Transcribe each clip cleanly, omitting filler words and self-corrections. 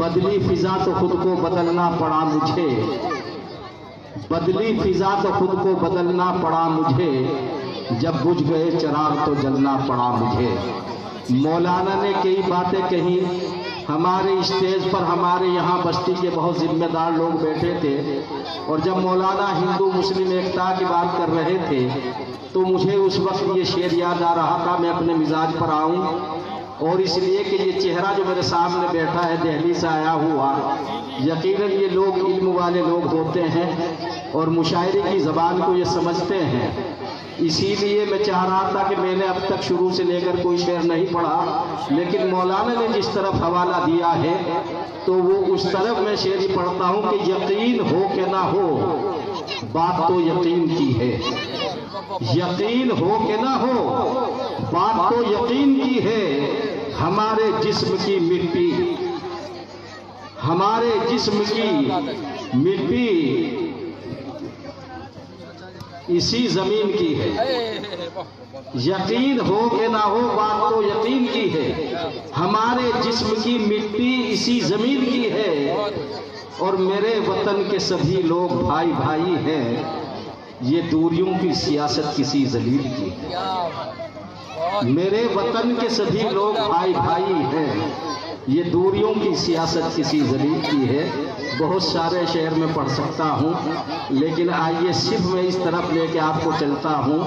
बदली फिजा तो खुद को बदलना पड़ा मुझे, बदली फिजा तो खुद को बदलना पड़ा मुझे, जब बुझ गए चिराग तो जलना पड़ा मुझे। मौलाना ने कई बातें कही। हमारे स्टेज पर हमारे यहाँ बस्ती के बहुत जिम्मेदार लोग बैठे थे और जब मौलाना हिंदू मुस्लिम एकता की बात कर रहे थे तो मुझे उस वक्त ये शेर याद आ रहा था। मैं अपने मिजाज पर आऊं और इसलिए कि ये चेहरा जो मेरे सामने बैठा है दिल्ली से आया हुआ, यकीनन ये लोग इल्म वाले लोग होते हैं और मुशायरे की ज़बान को ये समझते हैं। इसीलिए मैं चाह रहा था कि मैंने अब तक शुरू से लेकर कोई शेर नहीं पढ़ा, लेकिन मौलाना ने जिस तरफ हवाला दिया है तो वो उस तरफ मैं शेर ही पढ़ता हूँ कि यकीन हो कि ना हो, बात तो यकीन की है। यकीन हो कि ना हो, बात तो यकीन की है। हमारे जिस्म की मिट्टी, हमारे जिस्म की मिट्टी इसी जमीन की है। यकीन हो कि ना हो, बात तो यकीन की है। हमारे जिस्म की मिट्टी इसी जमीन की है और मेरे वतन के सभी लोग भाई भाई हैं। ये दूरियों की सियासत किसी जलील की है। मेरे वतन के सभी लोग भाई भाई हैं। ये दूरियों की सियासत किसी जलील की है। बहुत सारे शेर में पढ़ सकता हूँ, लेकिन आइए सिर्फ मैं इस तरफ लेके आपको चलता हूँ,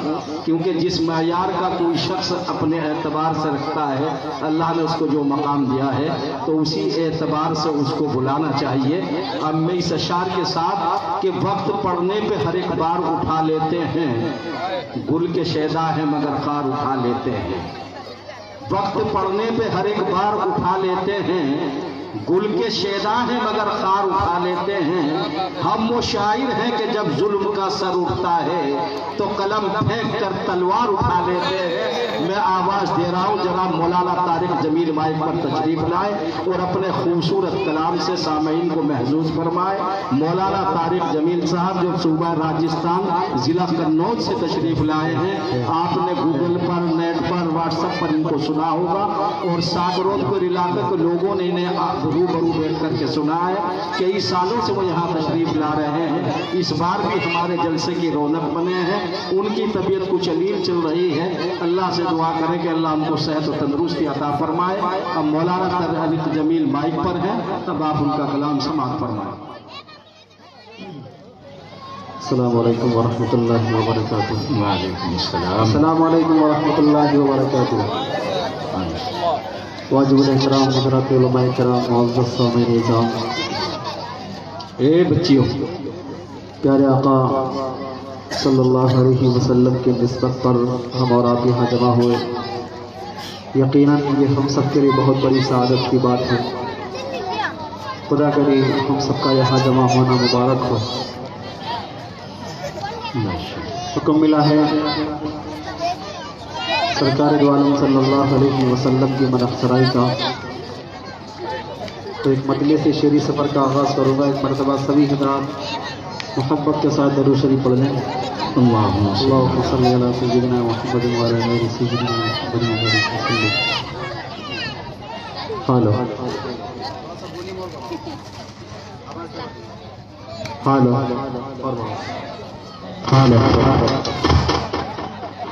क्योंकि जिस मयार का कोई शख्स अपने एतबार से रखता है, अल्लाह ने उसको जो मकाम दिया है तो उसी एतबार से उसको बुलाना चाहिए। अब मैं इस अशार के साथ कि वक्त पढ़ने पे हर एक बार उठा लेते हैं, गुल के शैदा है मगर खार उठा लेते हैं। वक्त पढ़ने पे हर एक बार उठा लेते हैं, गुल के शेदा हैं मगर खार उठा लेते हैं। हम वो शायर हैं कि जब जुल्म का सर उठता है तो कलम फेंक कर तलवार उठा लेते हैं। मैं आवाज दे रहा हूँ, जरा मौलाना तारिक जमील माइक पर तशरीफ लाए और अपने खूबसूरत कलाम से सामईन को महसूस फरमाए। मौलाना तारिक जमील साहब जो सूबा राजस्थान जिला कन्नौज से तशरीफ लाए हैं, आपने गूगल पर, नेट पर, व्हाट्सएप पर इनको सुना होगा और सागरोदपुर इलाके के लोगों ने इन्हें रूबरू बैठ करके सुना है। कई सालों से वो यहाँ तशरीफ ला रहे हैं। इस बार भी हमारे जलसे की रौनक बने हैं। उनकी तबीयत कुछ अलील चल रही है। अल्लाह से दुआ करें कि अल्लाह उनको सेहत और तंदुरुस्ती अता फरमाए। अब मौलाना तारिक जमील माइक पर है, तब आप उनका कलाम समाअत फरमाएं। अस्सलाम वालेकुम वरहमतुल्लाहि वबरकातुहू। वालेकुम अस्सलाम। अस्सलाम वालेकुम वरहमतुल्लाहि वबरकातुहू। वाजिबुल इहतराम हज़रात उलमाए किराम, मुअज़्ज़ज़ सामीन निज़ाम, ए बच्चियों, प्यारे आका सल्लल्लाहु अलैहि वसल्लम के निस्बत पर हम और आप यहाँ जमा हुए, यकीनन ये हम सब के लिए बहुत बड़ी सआदत की बात है। खुदा करे हम सबका यहाँ जमा होना मुबारक हो। हुक्म मिला है सरकार दो आलम सल्लल्लाहु अलैहि वसल्लम की मनफ़राई का, तो एक मजलिस से शेरी सफ़र का आगाज़ करूँगा। एक मरतबा सभी हज़रात मोहब्बत के साथ दरूद शरीफ पढ़ लें। अल्लाहुम्मा सल्ली अला सय्यिदिना मुहम्मदिन व अला आलि सय्यिदिना मुहम्मदिन व बारिक वसल्लिम। Hello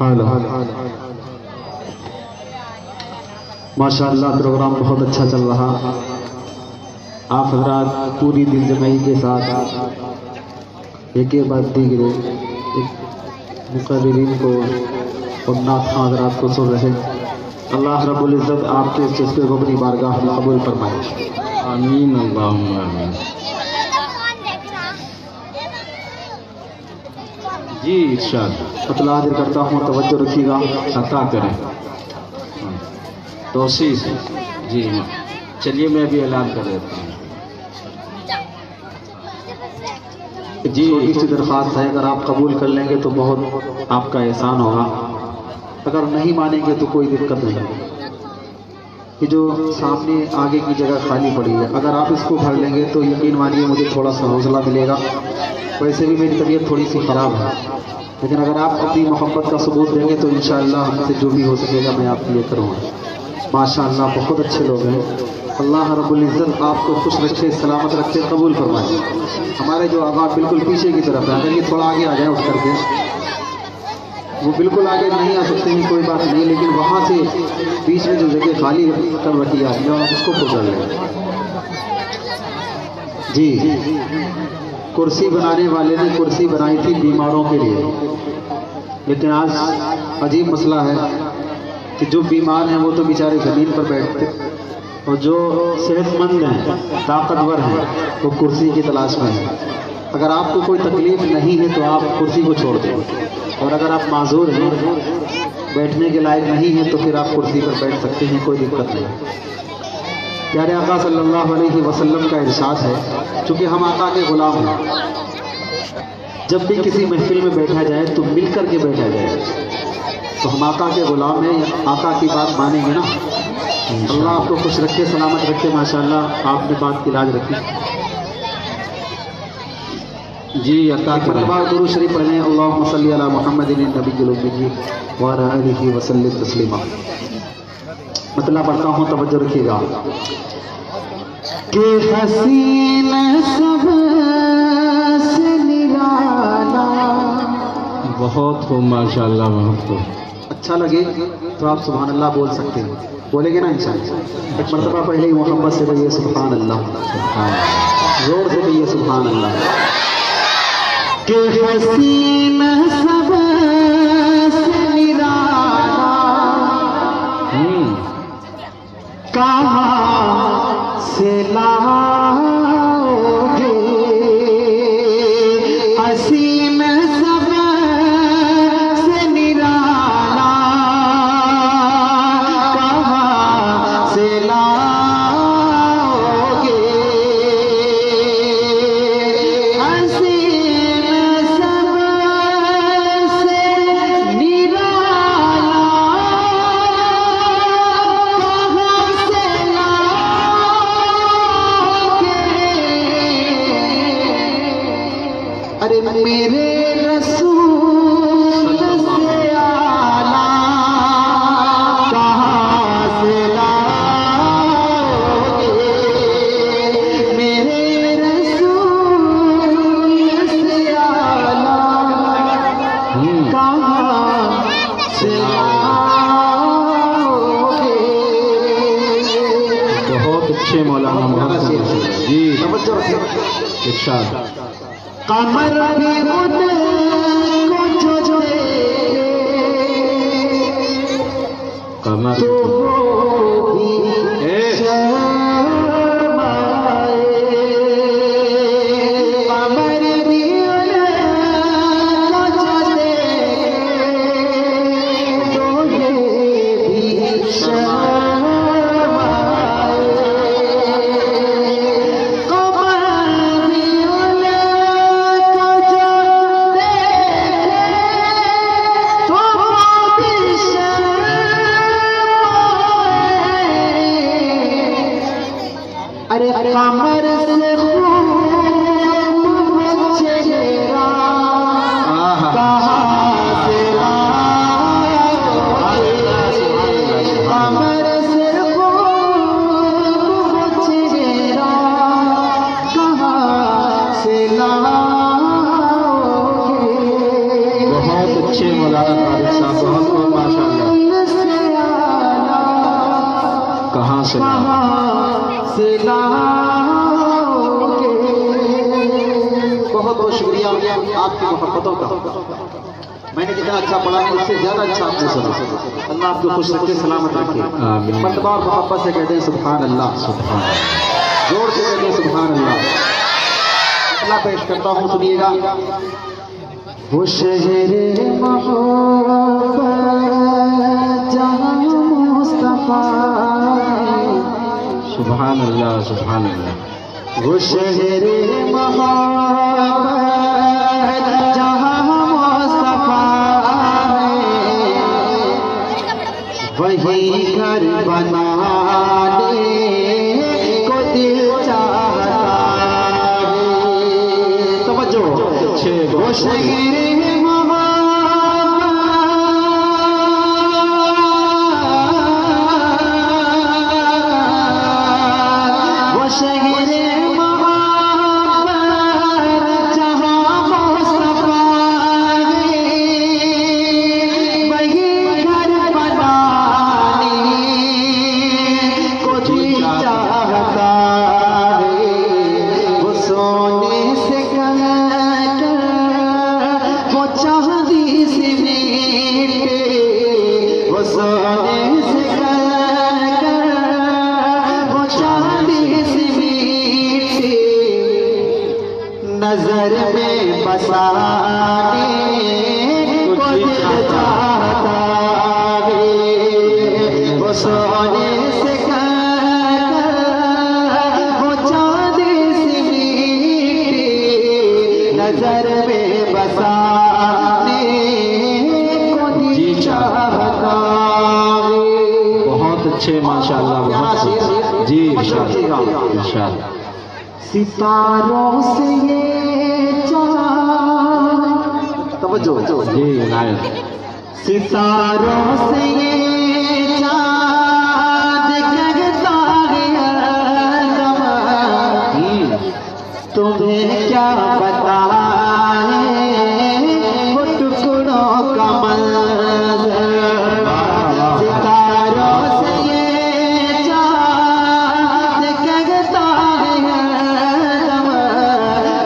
hello hello. माशाअल्लाह प्रोग्राम बहुत अच्छा चल रहा। आप हजरात पूरी दिल जमाई के साथ एक बाद दीगरे मुक़र्रिरीन को और नात हजरात को सुन रहे। अल्लाह रब्बुल इज़्ज़त आपके इस जज्बे को अपनी बारगाह में कबूल फरमाए। आमीन अल्लाहुम्मा आमीन। जी इरशाद अतला हाजिर करता हूँ, तवज्जो रखिएगा। अता करें तौसीस। जी चलिए मैं भी ऐलान कर देता हूँ। जी इसी दरख्वास्त है, अगर आप कबूल कर लेंगे तो बहुत आपका एहसान होगा, अगर नहीं मानेंगे तो कोई दिक्कत नहीं। ये जो सामने आगे की जगह खाली पड़ी है, अगर आप इसको भर लेंगे तो यकीन मानिए मुझे थोड़ा सा हौसला मिलेगा। वैसे भी मेरी तबीयत थोड़ी सी ख़राब है, लेकिन अगर आप अपनी मोहब्बत का सबूत देंगे तो इंशाअल्लाह हमसे जो भी हो सकेगा मैं आपके लिए करूँगा। माशाअल्लाह बहुत अच्छे लोग हैं। अल्लाह रब्बुल इज़्ज़त आपको खुश रखे, सलामत रखे, कबूल फरमाए। हमारे जो आगा बिल्कुल पीछे की तरफ है, अगर ये थोड़ा आगे आ जाए उठ करके, वो बिल्कुल आगे नहीं आ सकते हैं, कोई बात नहीं, लेकिन वहाँ से बीच में जो जगह खाली कर रखी है उसको पकड़ लें। जी, कुर्सी बनाने वाले ने कुर्सी बनाई थी बीमारों के लिए, लेकिन आज अजीब मसला है कि जो बीमार हैं वो तो बेचारे ज़मीन पर बैठते, और जो सेहतमंद हैं, ताकतवर हैं, वो कुर्सी की तलाश में हैं। अगर आपको कोई तकलीफ नहीं है तो आप कुर्सी को छोड़ दें, और अगर आप माजूर हैं, बैठने के लायक नहीं हैं, तो फिर आप कुर्सी पर बैठ सकते हैं, कोई दिक्कत नहीं। प्यारे आका सल्लल्लाहु अलैहि वसल्लम का इरशाद है, चूँकि हम आका के गुलाम हैं, जब भी किसी महफिल में बैठा जाए तो मिल कर के बैठा जाए, तो हम आका के गुलाम हैं, आका की बात मानेंगे ना। अल्लाह आपको खुश रखे, सलामत रखे। माशाअल्लाह आपने बात की लाज रखी। जी अता बार दुरूद शरीफ पढ़ लें, अल्लाहुम्मा सल्ली अला मुहम्मदिन नबिय्यिल उम्मी व अला आलिहि व सल्लिम तस्लीमा। मतलब पढ़ता हूँ, तवज्जो रखिएगा। कि हसीन सब से निराला, बहुत हो माशाअल्लाह, बहुत हो। अच्छा लगे तो आप सुभान अल्लाह बोल सकते हैं, बोलेंगे ना इंशाअल्लाह। एक मरतबा पहले ही मोहब्बत से कहिए सुभान अल्लाह, जोर से कहिए सुभान अल्लाह। कि हसीन सब से निराला, कहाँ से लाओगे, हसीन सब से निराला, कहाँ से लाओगे, हसीन सब से निराला, कहाँ से लाओगे। अरे मेरे रसूल से आला, कहाँ से लाओगे, मेरे रसूल से आला, कहाँ से लाओगे। बहुत अच्छे मौलाना मोहम्मद जी, तवज्जो रखिए। इरशाद। कमर भी उनको जो कमर तो वो भी शर्माए, कमर भी उनको जो तो ये भी शर्माए, कमर भी उनको जो तो वो भी शर्माए। अरे कमर से खूब चेहरा, कहाँ से लाओगे, कमर से खूब चेहरा, कहाँ से लाओगे। बहुत अच्छे मौलाना तारिक साहब, बहुत बहुत माशाअल्लाह। कहाँ से से लाओगे। बहुत बहुत शुक्रिया आपकी मोहब्बतों का। मैंने जितना अच्छा पढ़ा है उससे ज्यादा अच्छा आपने सुना। अल्लाह आपको खुश रखे, सलामत रखे। आमीन। मर्तबा और मोहब्बत से कहते हैं सुभान अल्लाह, सुभान जोर से कहते हैं सुभान अल्लाह। अल्लाह पेश करता हूँ, सुनिएगा। वो शहरे मोहब्बत जहाँ मुस्तफा, सुभान अल्लाह, सुभान अल्लाह। वो शहरे मोहब्बत जहाँ मुस्तफा है, वही घर बनाने को दिल चाहता है। तवज्जो। वो शहरे नजर में बसाने को दिल चाहता है, वो सोने से कहकर वो चांदी सी मीठी नजर में बसाने को दिल चाहता है। बहुत अच्छे माशाल्लाह, बहुत अच्छे। जी इंशाल्लाह। सितारों से ये चाँद, तवज्जो जी नायक, सितारों से ये चाँद जगता है, तुम्हें क्या बताए वो टुकड़ों का मंज़र। सितारों से ये चाँद जगता है,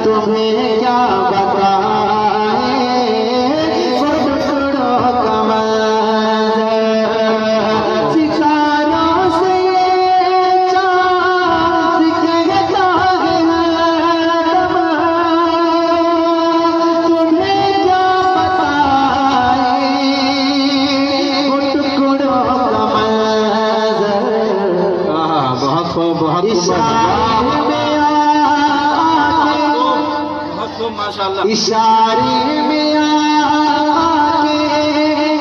तुम्हें क्या बताए वो टुकड़ों का मंज़र। सितारों से ये चाँद जगता है, तुम्हें क्या बताए वो टुकड़ों का मंज़र। बहुत खूब, बहुत इशारे में आके, बहुत खूब माशाल्लाह। इशारे में आके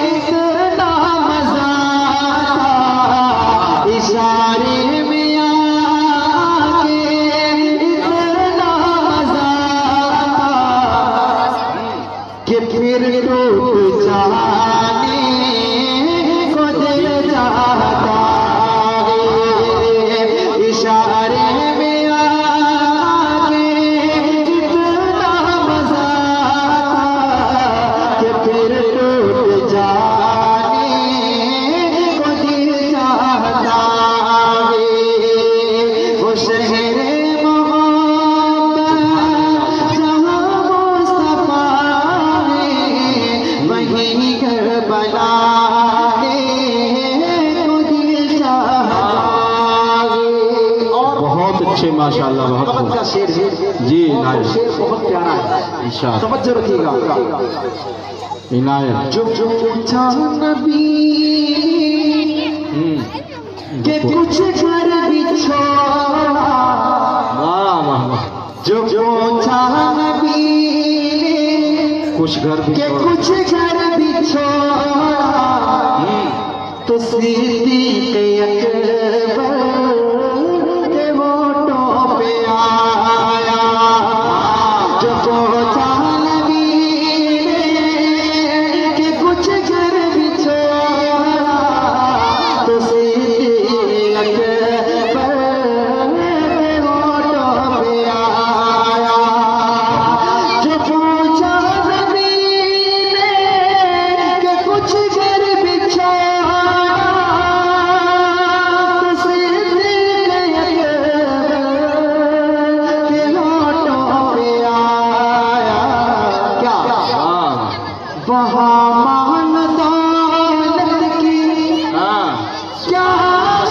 इतना मजा था, इशारे में आके इतना मजा था कि फिर टूट जाने को दिल चाहता है। इशारे में आके इतना मजा था कि फिर टूट जाने को दिल चाहता है। वो शहरे मोहब्बत जहाँ मुस्तफा है, वहीं घर बनाने को दिल चाहता है। और बहुत अच्छे माशाल्लाह, बहुत मोहब्बत का खूब। शेर है जी और नायक, शेर बहुत प्यारा है, इंशाल्लाह। तवज्जो रखिएगा। इनायत। जो पूछा नबी के कुछ घर भी छोड़ा, वाह वाह वाह। जो पूछा नबी कुछ घर भी के छोड़ा। कुछ घर भी छोड़ा, तो सिद्दीक़ अकबर के होठों पे आया। जो पूछा नबी के कुछ घर भी छोड़ा, तो सिद्दीक़ अकबर के होठों पे आया। जो पूछा नबी के कुछ घर भी छोड़ा, तो सिद्दीक़ अकबर के होठों पे आया। क्या वहाँ मान दौलत की हाँ, क्या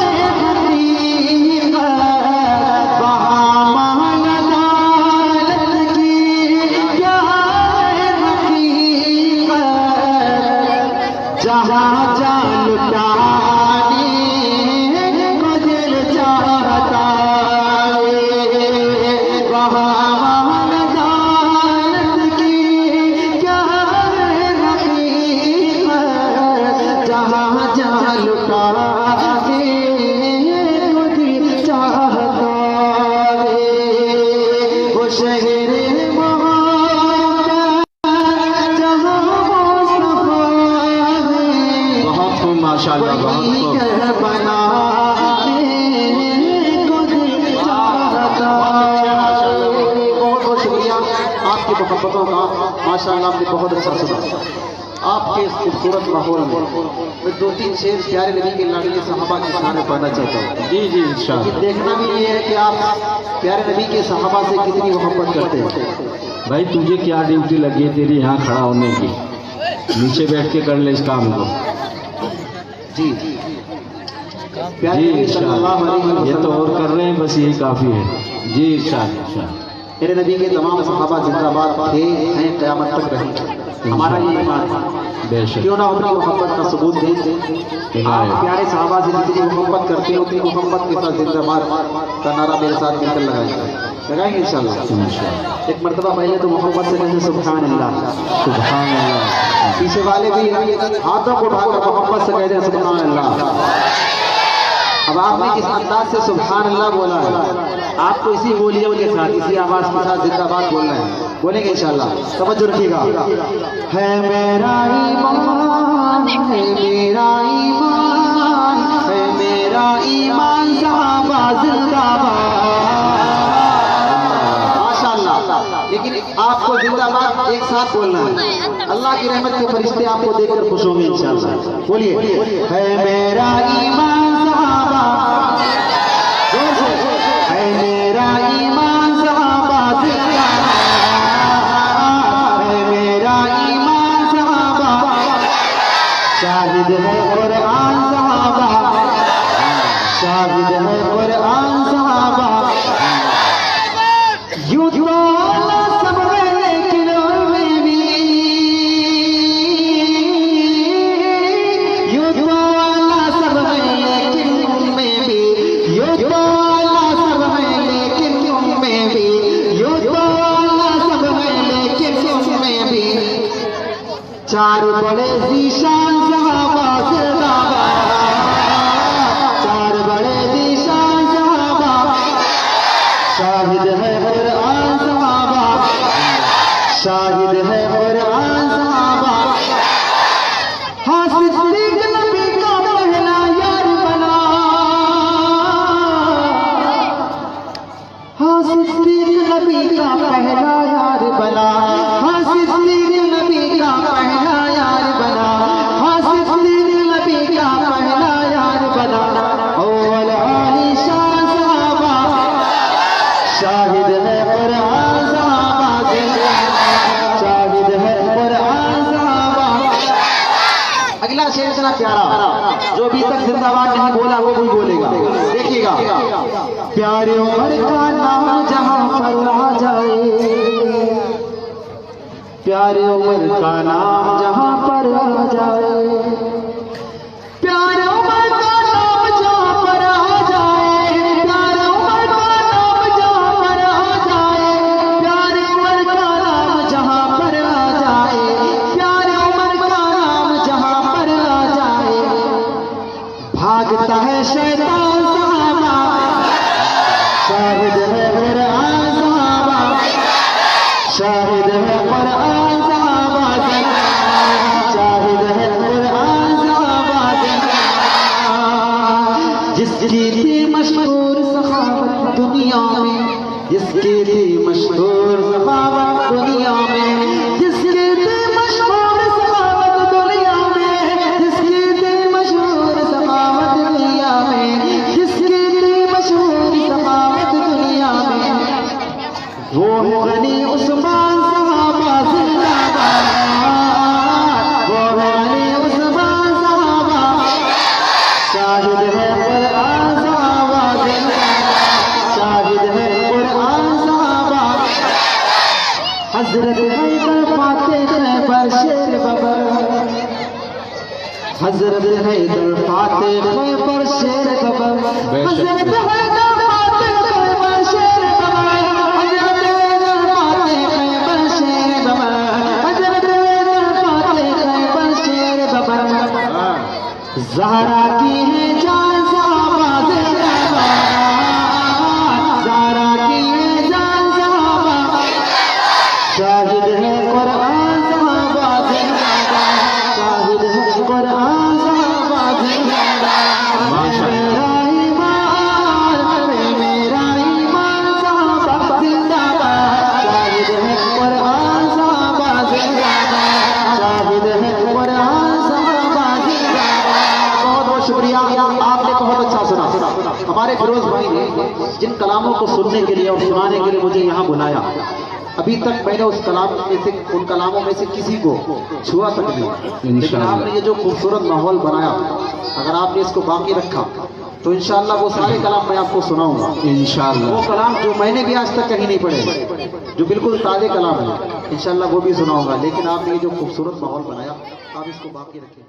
है हकीकत, वहाँ मान दौलत की क्या है हकीकत। जहाँ जान लुटाने को दिल चाहता है, वहाँ मान दौलत की क्या है हकीकत। जहाँ जान लुटाने को दिल चाहता है। वो शहरे मोहब्बत जहाँ मुस्तफा है, बहुत खूब माशाल्लाह, बहुत वहीं खूब। घर बनाने को दिल चाहता है। बहुत बहुत शुक्रिया आपकी मोहब्बतों का, माशाल्लाह आपने बहुत अच्छा सुना। आपके इस खूबसूरत माहौल में मैं दो तीन शेर प्यारे नबी के लाडले सहाबा के सामने पढ़ना चाहता हूँ। जी जी इंशाल्लाह। देखना भी ये है कि आप प्यारे नबी के सहाबा से कितनी मोहब्बत करते हैं। भाई तुझे क्या ड्यूटी लगी है तेरी यहाँ खड़ा होने की? नीचे बैठ के कर ले इस काम को। जी प्यारे जी नबी सल्लल्लाहु अलैहि इंशाल्लाह, ये तो वसल्लम और कर रहे हैं, बस यही काफी है। जी इंशाल्लाह इंशाल्लाह। मेरे नबी के तमाम सहाबा जिंदाबाद थे, हैं, क़यामत तक रहेंगे। हमारा ये ईमान है। क्यों ना अपनी मोहब्बत का सबूत दें। आप प्यारे सहाबा से जितनी मोहब्बत करते हैं उतनी मोहब्बत के साथ जिंदाबाद का नारा मेरे साथ मिलकर लगाएंगे इंशाल्लाह। एक मरतबा पहले तो मोहब्बत से कहें सुभान अल्लाह, सुभान अल्लाह। पीछे वाले भी हाथों को उठाकर मोहब्बत से कहते हैं सुभान अल्लाह। अब आपने किस अंदाज से सुभान अल्लाह बोला है, आपको इसी बोलियों के साथ, इसी आवाज के साथ जिंदाबाद बोलना है। बोलेंगे इंशाल्लाह, तवज्जो रखिएगा। है मेरा ईमान, है मेरा ईमान, है मेरा ईमान साहबा जिंदाबाद। माशाअल्लाह। लेकिन आपको जिंदाबाद एक साथ बोलना है। अल्लाह की रहमत के फरिश्ते आपको देखकर खुश होंगे इंशाल्लाह। बोलिए, है मेरा ईमान साहबा, है मेरा ईमान साहबा जिंदाबाद, है मेरा ईमान साहबा, शाहिद है कुरान साहबा, शाहिद है कुरान साहबा। यूं तो सब में लेकिन में भी, यूं तो सब में लेकिन में भी, यूं तो सब में लेकिन में भी, यूं तो सब में लेकिन में भी। चार बड़े जीशान सहाबा जिंदाबाद, चार बड़े जीशान सहाबा, शाहिद है कुरान सहाबा, शाहिद है कुरान सहाबा। हाँ, सिद्दीक नबी का पहला यार बना, हाँ, सिद्दीक नबी का पहला यार बना, हाँ, सिद्दीक नबी का पहला यार बना, हाँ, सिद्दीक नबी का पहला यार बना। अव्वल आली शान सहाबा, शाहिद है कुरान सहाबा जिंदाबाद, शाहिद है कुरान सहाबा। अगला शेर इतना प्यारा, जो अभी तक जिंदाबाद नहीं बोला वो भी बोलेगा, देखिएगा। प्यारे उमर का नाम जहां पर आ जाए, प्यारे उमर का नाम जहां पर आ जाए, प्यारे उमर का नाम जहां पर आ जाए, प्यारे उमर का नाम जहां पर आ जाए, प्यारे उमर का नाम जहां पर आ जाए, प्यारे उमर का नाम जहां पर आ जाए। भागता है शैतान सहाबा, शाहिद है कुरान सहाबा, शाहिद है कुरान सहाबा, शाहिद है कुरान सहाबा। जिसकी थी मशहूर सखावत दुनिया में, जिसकी थी मशहूर सखावत दुनिया में, जिसकी थी मशहूर सखावत दुनिया में, जिसकी थी मशहूर सखावत दुनिया में, जिसकी थी मशहूर सखावत दुनिया में। वो है गनी उस्मान सहाबा जिंदाबाद, वो है गनी उस्मान सहाबा, शाहिद है कुरान सहाबा जिंदाबाद, शाहिद है कुरान सहाबा। हजरत हैदर फाते खैबर शेर बबर, हजरत हैदर फाते खैबर शेर बबर, हजरत हैदर फाते खैबर शेर बबर, हजरत हैदर फाते खैबर शेर बबर, हजरत हैदर फाते खैबर शेर बबर। ज़हरा की है जान सहाबा जिंदाबाद, ज़हरा की है जान सहाबा, शाहिद है कुरान सहाबा जिंदाबाद, शाहिद है कुरान सहाबा जिंदाबाद। मेरा ईमान, मेरा ईमान सहाबा जिंदाबाद, शाहिद है कुरान सहाबा जिंदाबाद, शाहिद है कुरान सहाबा जिंदाबाद। बहुत बहुत शुक्रिया, आपने बहुत अच्छा सुना। हमारे फिरोज भाई ने जिन कलामों को सुनने के लिए और सुनाने के लिए मुझे यहाँ बुलाया, अभी तक मैंने उस कलाम में से, उन कलामों में से किसी को छुआ तक नहीं, लेकिन आपने ये जो खूबसूरत माहौल बनाया, अगर आपने इसको बाकी रखा तो इंशाअल्लाह वो सारे कलाम मैं आपको सुनाऊंगा इंशाअल्लाह। वो कलाम जो मैंने भी आज तक कहीं नहीं पढ़े, जो बिल्कुल ताजे कलाम है, इंशाअल्लाह वो भी सुनाऊंगा। लेकिन आपने ये जो खूबसूरत माहौल बनाया, आप इसको बाकी रखें।